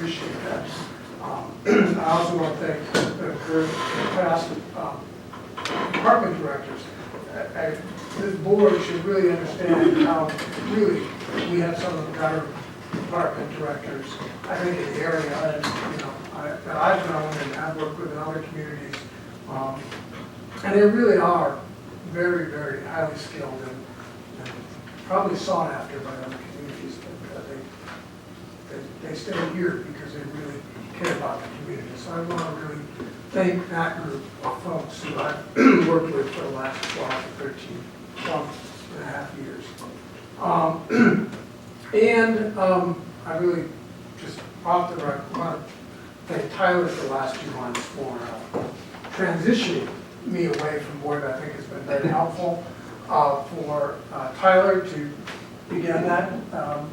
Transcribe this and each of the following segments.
appreciate that. I also want to thank the past department directors. This board should really understand how really we have some of the better department directors, I think, in the area. And, that I've known and have worked with in other communities. And they really are very, very highly skilled and probably sought after by other communities. But they stay here because they really care about the community. So I want to really thank that group of folks who I've worked with for the last 12 and a half years. I really just want to thank Tyler for the last 2 months for transitioning me away from board. I think has been very helpful for Tyler to begin that, and I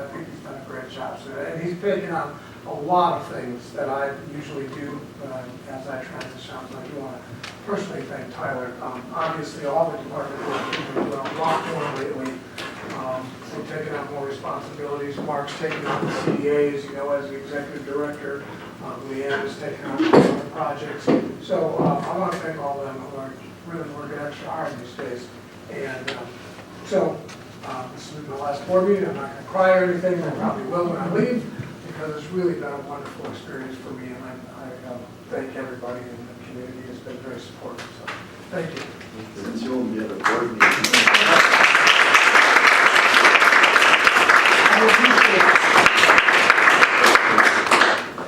think he's done a great job. So, and he's taken on a lot of things that I usually do as I transition. So I do want to personally thank Tyler. Obviously, all the department work has been doing a lot more lately. We've taken on more responsibilities. Mark's taken on the CDA, as you know, as the executive director. Leanne has taken on some other projects. So I want to thank all of them who are really working extra hard these days. And this is the last board meeting. I'm not going to cry or anything. I probably will when I leave, because it's really been a wonderful experience for me. And I thank everybody in the community who's been very supportive. So thank you. Since you won't be at a board meeting.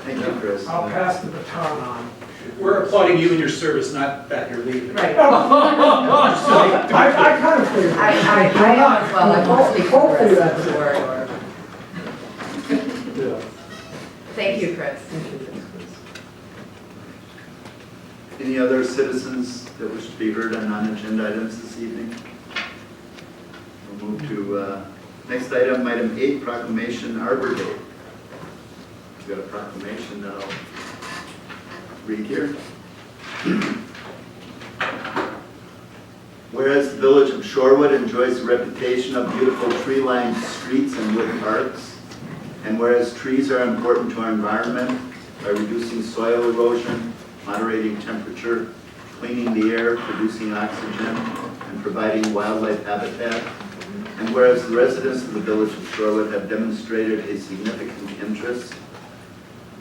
Thank you, Chris. I'll pass the baton on. We're applauding you in your service, not that you're leaving. Right. I kind of figured. I am as well. I won't speak for the rest of the board. Thank you, Chris. Any other citizens that wish to be heard on non-agenda items this evening? We'll move to next item, item 8, Proclamation Arbor Day. We've got a proclamation that I'll read here. Whereas the village of Shorewood enjoys a reputation of beautiful tree-lined streets and wood parks, and whereas trees are important to our environment by reducing soil erosion, moderating temperature, cleaning the air, producing oxygen, and providing wildlife habitat, and whereas the residents of the village of Shorewood have demonstrated a significant interest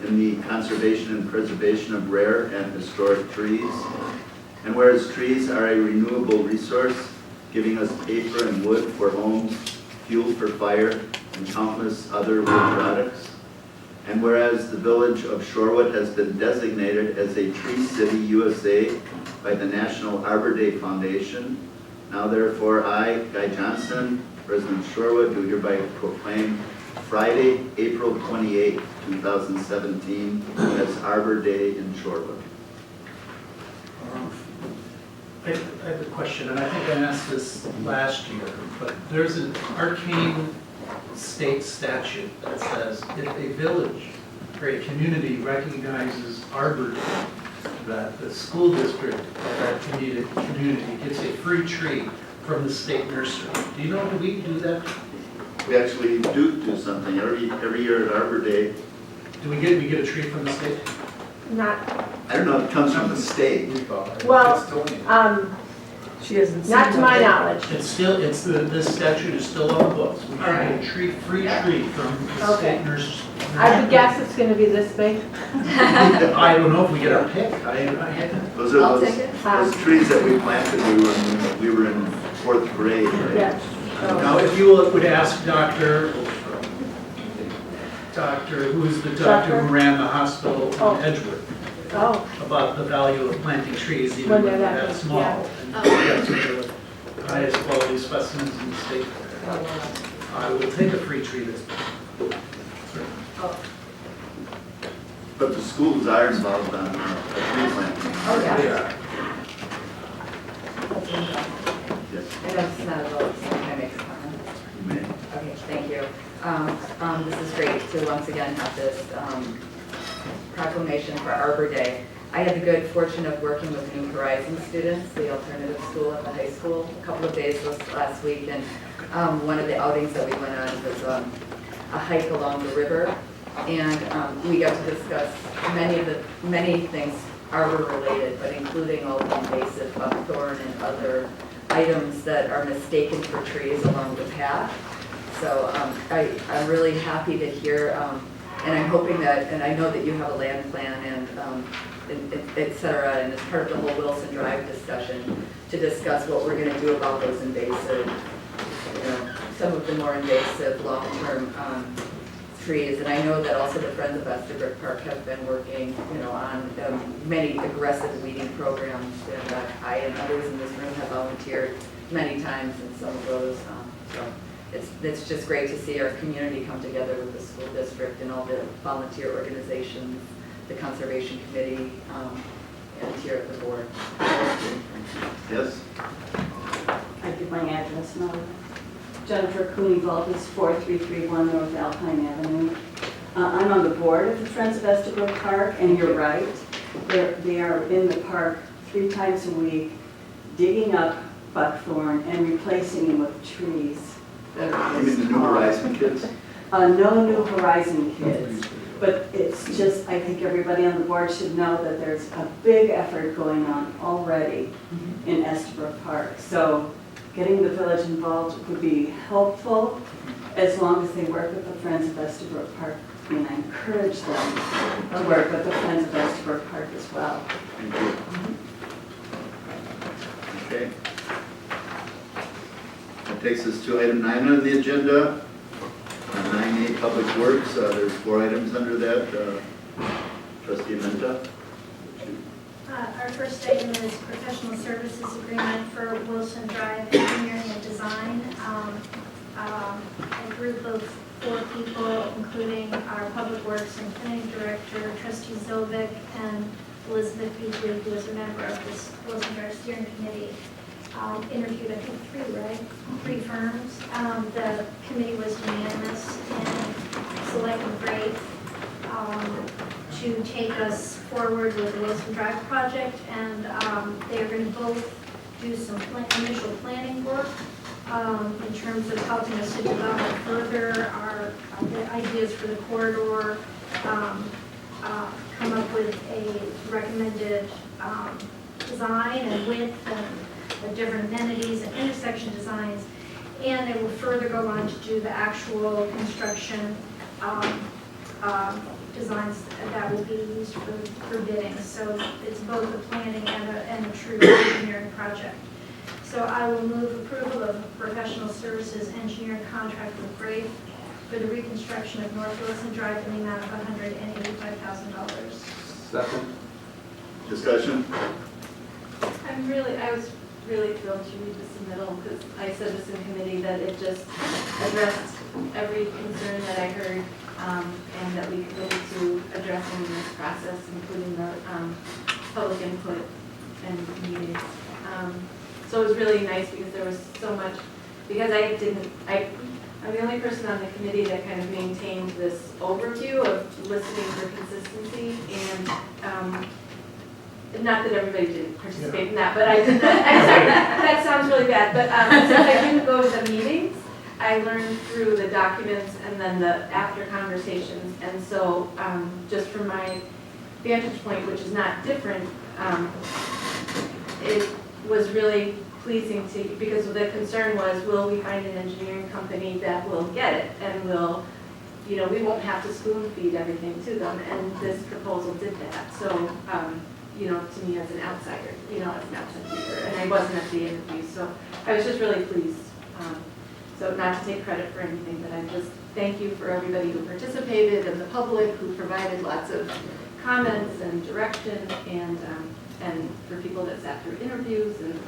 in the conservation and preservation of rare and historic trees, and whereas trees are a renewable resource, giving us paper and wood for homes, fuel for fire, and countless other wood products, and whereas the village of Shorewood has been designated as a Tree City USA by the National Arbor Day Foundation, now therefore I, Guy Johnson, President of Shorewood, do hereby proclaim Friday, April 28, 2017 as Arbor Day in Shorewood. I have a question, and I think I asked this last year, but there's an arcane state statute that says if a village or a community recognizes Arbor Day, that the school district of that community gets a free tree from the state nursery. Do you know, do we do that? We actually do something every year at Arbor Day. Do we get a tree from the state? Not, I don't know, it comes from the state. well, She hasn't. not to my knowledge. This statute is still on the books. We All right. get a free tree from the Okay. state nursery. I would guess it's gonna be this big. I don't know if we get our pick. Those are I'll those, take it. those trees that we planted. We were in 4th grade, right? Yes. Now, if you would ask Dr. Who's the doctor who ran the hospital Oh. in Edgewood, Oh, about the value of planting trees even When when they're they're that that big, small. yeah. And that's one of the highest quality specimens in the state. I will take a free tree this big. oh, But the schools are involved on tree planting. oh, yeah. Yeah. Yes, I know it's not a vote, so can I make a comment? you may. Okay, thank you. This is great to once again have this proclamation for Arbor Day. I had the good fortune of working with New Horizons students, the alternative school at the high school, a couple of days last week, and one of the outings that we went on was a hike along the river And we got to discuss many things arbor related, but including all the invasive buckthorn and other items that are mistaken for trees along the path. So I'm really happy to hear, and I'm hoping that, and I know that you have a land plan and et cetera, and it's part of the whole Wilson Drive discussion to discuss what we're gonna do about those invasive, some of the more invasive long-term trees. And I know that also the Friends of Estabrook Park have been working, on many aggressive weeding programs, and I and others in this room have volunteered many times in some of those. So it's just great to see our community come together with the school district and all the volunteer organizations, the conservation committee, and here at the board. Yes? I give my address now. Jennifer Cooney Valdes, 4331 North Alpine Avenue. I'm on the board of the Friends of Estabrook Park, and you're right. They are in the park 3 times a week, digging up buckthorn and replacing them with trees that are You mean the New Horizon kids? No New Horizon kids, but it's just, I think everybody on the board should know that there's a big effort going on already in Estabrook Park. So getting the village involved would be helpful as long as they work with the Friends of Estabrook Park. And I encourage them to work with the Friends of Estabrook Park as well. Thank you. Okay. That takes us to item 9 on the agenda. 9A Public Works, there's 4 items under that. Trustee Menta? Our first item is professional services agreement for Wilson Drive Engineering and Design. A group of 4 people, including our Public Works and Planning Director, Trustee Zovic, and Elizabeth Beasley, who is a member of this Wilson Drive Steering Committee, interviewed, I think, 3 firms. The committee was unanimous in selecting Grafe to take us forward with the Wilson Drive project, and they are going to both do some initial planning work in terms of helping us to develop further the ideas for the corridor, come up with a recommended design and width and the different amenities and intersection designs, and they will further go on to do the actual construction designs that will be used for bidding. So it's both a planning and a true engineering project. So I will move approval of professional services engineering contract with Grafe for the reconstruction of North Wilson Drive in the amount of $185,000. Second. Discussion? I was really thrilled to read the submittal, because I said this in committee that it just addressed every concern that I heard, and that we committed to addressing in this process, including the public input and meetings. So it was really nice because there was so much, because I'm the only person on the committee that kind of maintained this overview of listening for consistency, and not that everybody didn't participate in that, but I did that. I'm sorry, that sounds really bad, but since I didn't go to the meetings, I learned through the documents and then the after conversations. And so just from my vantage point, which is not different, it was really pleasing to, because the concern was, will we find an engineering company that will get it and will, we won't have to spoon feed everything to them, and this proposal did that. So, to me as an outsider, as an outside speaker, and I wasn't at the interview, so I was just really pleased. So not to take credit for anything, but I just thank you for everybody who participated and the public who provided lots of comments and direction, and for people that sat through interviews and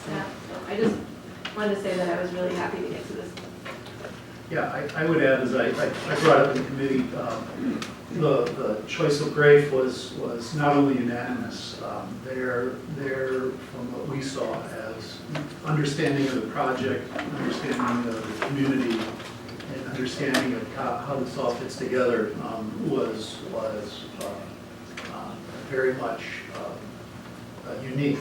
staff. So I just wanted to say that I was really happy to get to this. Yeah, I would add, as I brought up in committee, the choice of Grafe was not only unanimous, they're from what we saw as understanding of the project, understanding of the community, and understanding of how this all fits together was very much unique.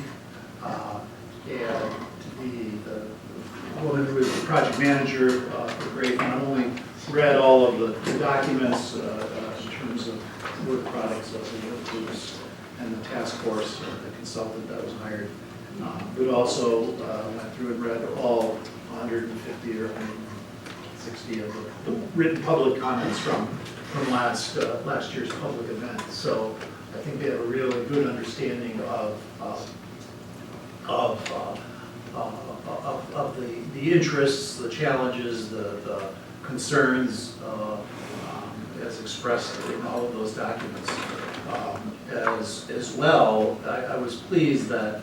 And the woman who was the project manager for Grafe not only read all of the documents in terms of work products of the work groups and the task force, the consultant that was hired. But also went through and read all 150 or 160 of the written public comments from last year's public event. So I think they have a really good understanding of the interests, the challenges, the concerns as expressed in all of those documents. As well, I was pleased that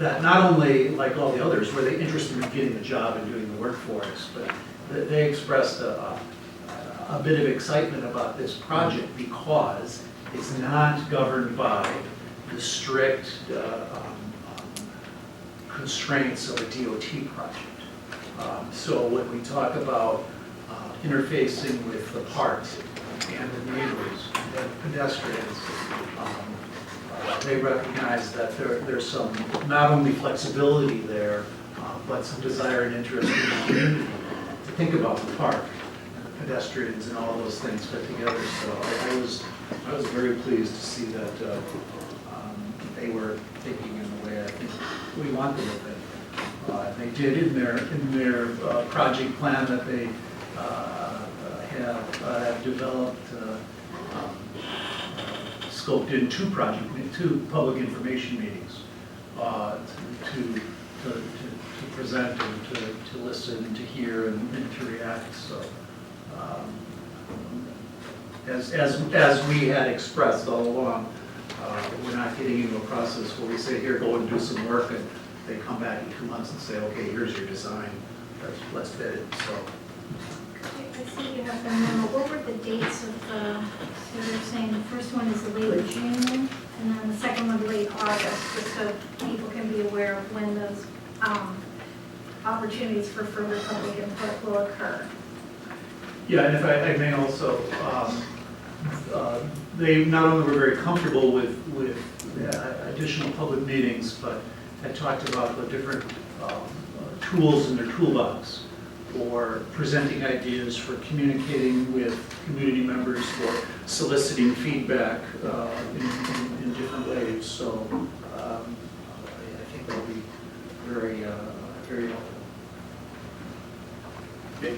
not only, like all the others, were they interested in getting the job and doing the work for us, but they expressed a bit of excitement about this project because it's not governed by the strict constraints of a DOT project. So when we talk about interfacing with the parks and the neighbors and pedestrians, they recognize that there's some, not only flexibility there, but some desire and interest in the community to think about the park and the pedestrians and all those things fit together. So I was very pleased to see that they were thinking in the way I think we want them to think. They did in their project plan that they have developed, scoped in two public information meetings to present and to listen and to hear and to react. So as we had expressed all along, we're not getting into a process where we say, here, go and do some work, and they come back in 2 months and say, okay, here's your design, let's bid it. So. I see you have the memo. What were the dates of the, so you're saying the first one is late June, and then the second one late August, just so people can be aware of when those opportunities for further public input will occur. Yeah, and if I may also, they not only were very comfortable with additional public meetings, but had talked about the different tools in their toolbox for presenting ideas, for communicating with community members, for soliciting feedback in different ways. So I think that'll be very, very helpful. Okay.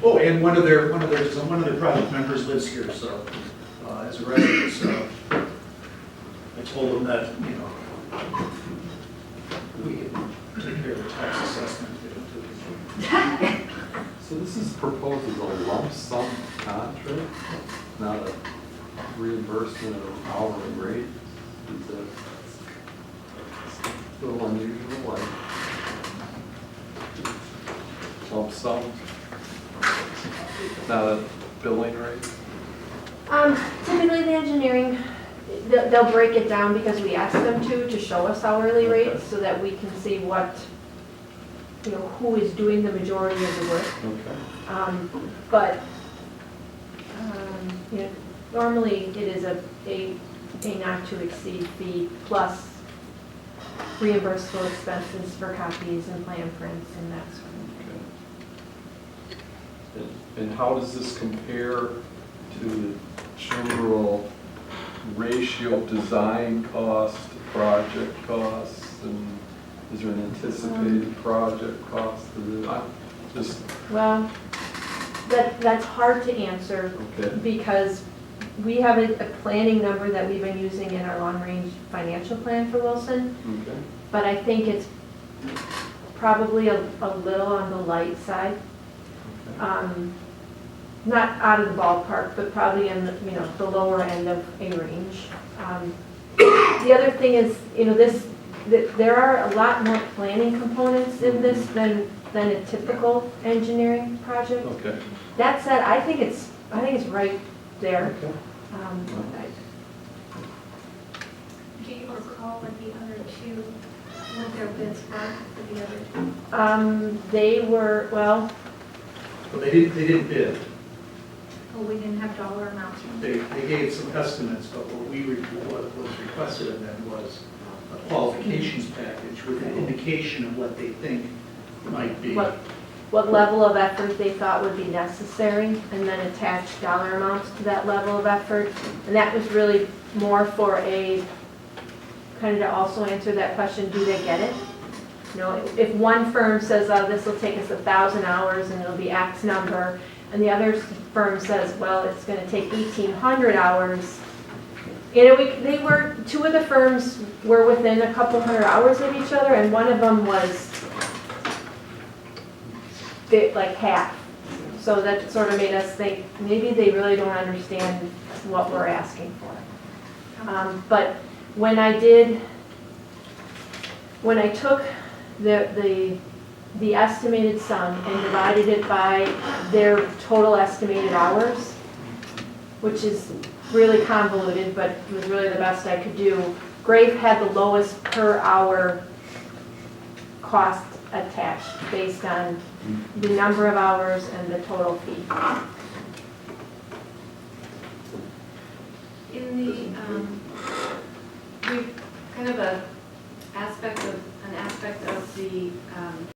Oh, and one of their project members lives here, so as a resident, so I told them that, you know, we can take care of the tax assessment. So this is proposed as a lump sum contract, not a reimbursement of hourly rate. Is that a little unusual, like lump sum, not a billing rate? Typically the engineering, they'll break it down because we ask them to show us hourly rates so that we can see what, you know, who is doing the majority of the work. Okay. But you know, normally it is a not to exceed fee plus reimbursable expenses for copies and plan prints and that sort of thing. Okay. And how does this compare to the general ratio of design cost to project costs? And is there an anticipated project cost to this? Just Well, that's hard to answer okay. because we have a planning number that we've been using in our long-range financial plan for Wilson, Okay. but I think it's probably a little on the light side. Okay. Not out of the ballpark, but probably in the, you know, the lower end of a range. The other thing is, you know, there are a lot more planning components in this than a typical engineering project. Okay. That said, I think it's right there. Okay. Do you recall what the other two, what their bids were for the other two? They were, well, But they didn't bid. Oh, we didn't have dollar amounts. They gave some estimates, but what was requested of them was a qualifications package with an indication of what they think might be. what what level of effort they thought would be necessary, and then attach dollar amounts to that level of effort. And that was really more for a, kind of to also answer that question, do they get it? You know, if one firm says, oh, this will take us 1,000 hours and it'll be X number, and the other firm says, well, it's gonna take 1,800 hours. You know, they were, two of the firms were within a couple hundred hours of each other, and one of them was like half. So that sort of made us think, maybe they really don't understand what we're asking for. But when I took the estimated sum and divided it by their total estimated hours, which is really convoluted, but it was really the best I could do, Grave had the lowest per hour cost attached based on the number of hours and the total fee. In the, we kind of an aspect of the